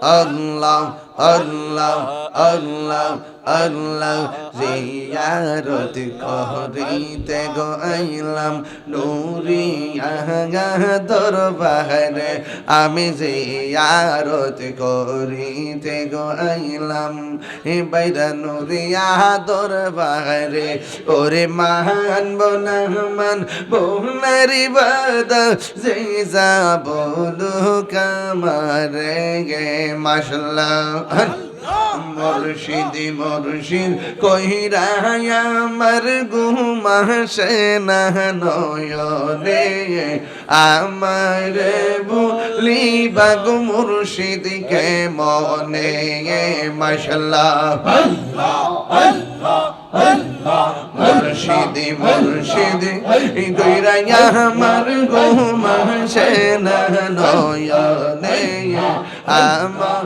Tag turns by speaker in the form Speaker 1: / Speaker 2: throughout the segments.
Speaker 1: আল্লাহ আল্লাহ আল্লাহ আল্লাহ জিয়ারত করিতে গো আইলাম নুরিয়া দরবারে আমি জিয়ারত করিতে গো আইলাম বাইরা নুরিয়া দরবারে ওরে মানব না মানব নারী বাদ যে যাবো কামারে গে মাশাআল্লাহ মুর্শিদ মুর্শিদ কইরা আমার ঘুমাসে না নয়নে আমার বলি বাগ মুর্শিদ কে মনে মাশাআল্লাহ মুর্শিদ মুর্শিদ কইরা আমার ঘুমাসে না নয়নে আমার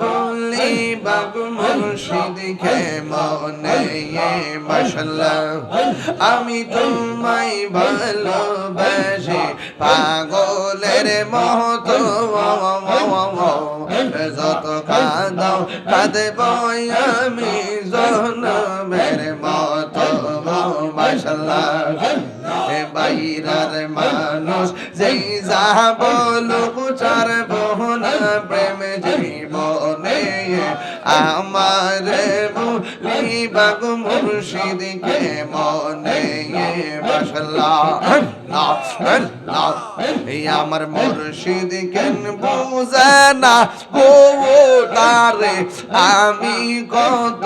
Speaker 1: বলি বাগ মুর্শিদ কে মনে মাশাআল্লাহ আমি তোমায় ভালোবাসি পাগলের মতো যত কাঁদাও কাঁদব আমি জনমের মতো মাশাআল্লাহ বাইরার মানুষ যেই যা বলুক চার বহনা প্রেম জীবনে আমার বলি বাগ মুর্শিদ কে মনে মাশাআল্লাহ আমার মুর্শিদ কেন বুঝে না গো তারে আমি কত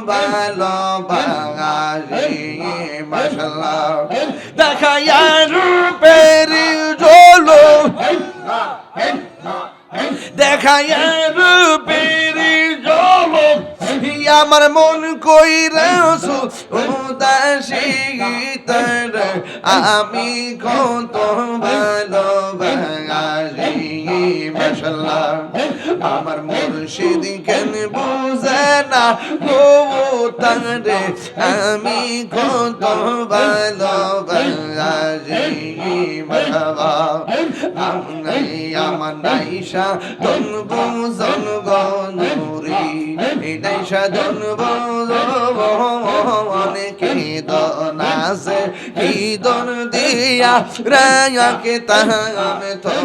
Speaker 1: ভালোবাসি মাশাআল্লাহ দেখায়া রূপের জলো দেখায়া রূপের জলো আমার মন কইরাছো উদাসী তার আমি কত ভালোবাসি মাশাআল্লাহ আমার মুর্শিদ কেন বুঝে না গো তারে আমি কত ভালোবাসি মাশাআল্লাহ আমার নাইশা তন বুঝন গো নুরি নাইশা তন অনেকে দন আছে কি দন দিয়া রায়াকে তাহামে তো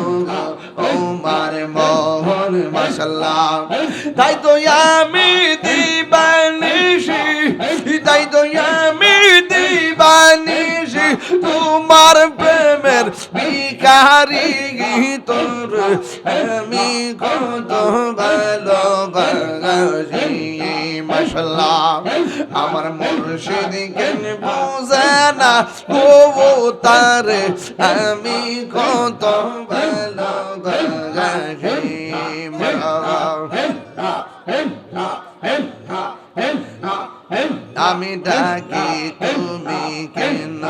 Speaker 1: ওমার মোহন মাশাআল্লাহ তাই তো আমি দিবানিশি তাই তো আমি দিবানিশি তোমার প্রেমের ভিখারি তোর আমি কত ভালোবাসি মাশাআল্লাহ আমার মুর্শিদ কেন বুঝে না গো তারে আমি কত ভালোবাসি আমি ডাকি তুমি কেন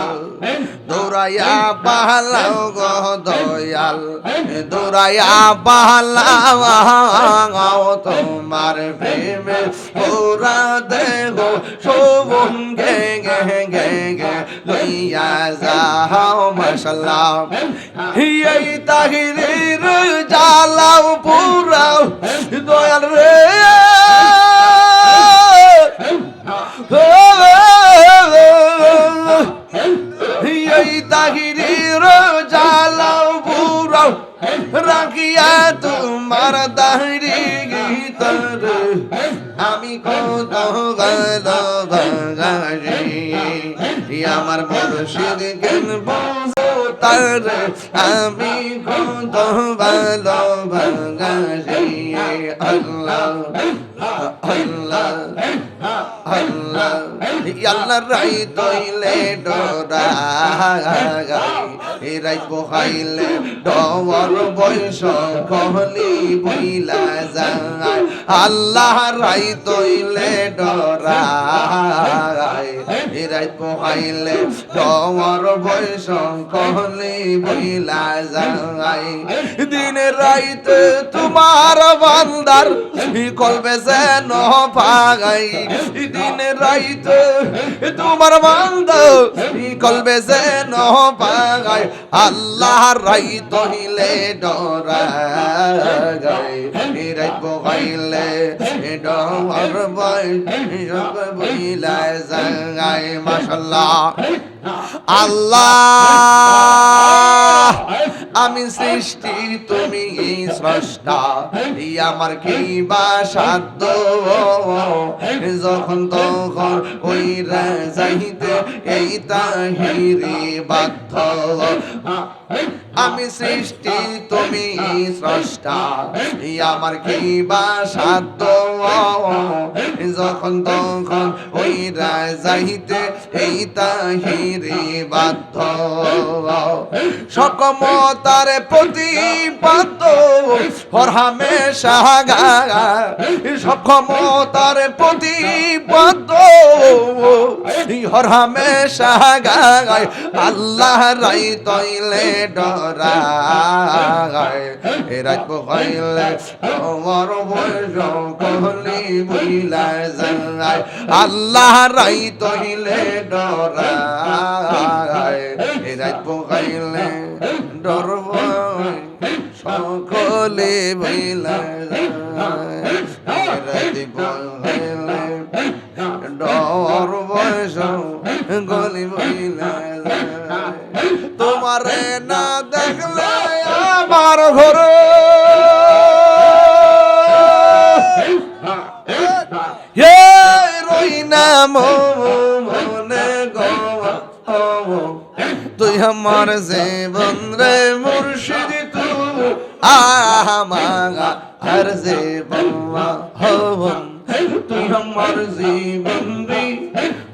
Speaker 1: দৌড়াইয়া পালাও গো দয়াল দৌড়াইয়া পালাও তোমার প্রেমে ওরা দেহ শোভন গে গে গে গে লইয়া যাও মাশাআল্লাহ এই তাহিরের জ্বালাও পুরাও দয়াল রে এই তাহিরের জ্বালাও পুরাও রাখিয়া তোমার দাহরি গীতর আমি কত ভালোবাসি আমার মুর্শিদ কেন বুঝো তার আমি কত ভালোবাসি আল্লাহ আল্লাহ আল্লাহ আল্লাহ রাই তৈলে ডরাই রাই পোহাইলে ডর বয়স কহলি বইলা যায় আল্লাহ রাই তৈলে ডরাই রাই পোহাইলে ডর বয়স কহলি বইলা যায় দিন রাইতে তোমার বান্দার কলবে যেন পাগাই দিন রাইতে তোমার বান্দা কলবে যেন পাগায় আল্লাহ রাই তহিলে ডরায় রাত পোহাইলে ডর বই সব বইলা যায় মাশাআল্লাহ আল্লাহ আমি সৃষ্টি তুমি স্রষ্টা আমার কি বা সাধ্য যখন তখন ওই যাইতে এই তাহিরি বাধ্য আমি সৃষ্টি তুমি স্রষ্টা আমার কি বা সাধ্য যখন তখন ওই যাইতে এই তাহিরি বাধ্য সকমতার প্রতিপাদ্য হর হামেশা সকমতার প্রতিপাদ্য হর হামেশা গায় আল্লাহ রাই তইলে ডরায় রাত পোহাইলে আমার বয়স কহলি বইলা যায় আল্লাহ রাই তইলে ডরায় রাত পোহাইলে ডর সকলে বইলা যায় রাত পোহাইলে ডর বয়স গলি বইলা যায় তোমারে না দেখলে আমার ঘরে রই না মনে গো তুই আমার জীবন রে মুর্শিদ তুই আমার জীবন হবন তুই আমার জীবন রে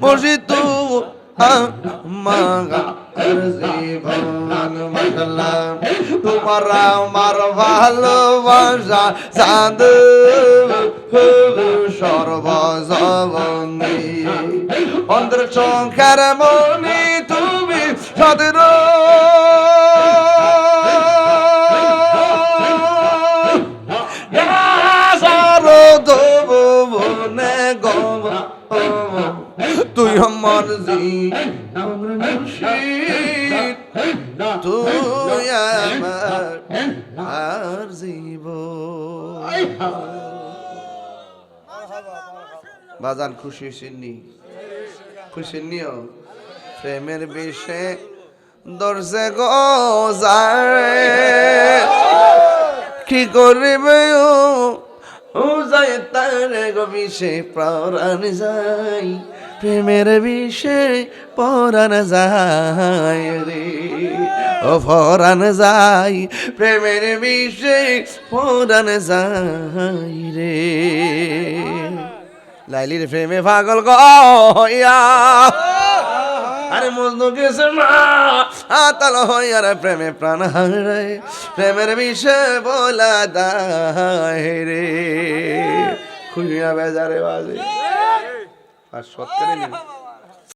Speaker 1: মুর্শিদ তুই আমার জীবন মাশাআল্লাহ তোমার আমার ভালোবাসা চাঁদ সর্বজবনী অন্তর সংখ্যার মনি তুমি সদর তুই আমার তুই আমার জীবন বাজান খুশি সিন্নি খুশি নিও প্রেমের বিষে দর্শে গো যায় কি করিবে ও যায় তারে গো বিষে প্রাণ যায় প্রেমের বিষে পরাণ যায় রে ও পরাণ যায় প্রেমের বিষে পরাণ যায় রে লাইলির প্রেমে পাগল গয়া আরে মজনু গেছে না আতাল হইয়ার প্রেমে প্রাণ হারে প্রেমের বিষয় বলা দায় রে খুশিয়া বেজারে বাজে আর সৎকারে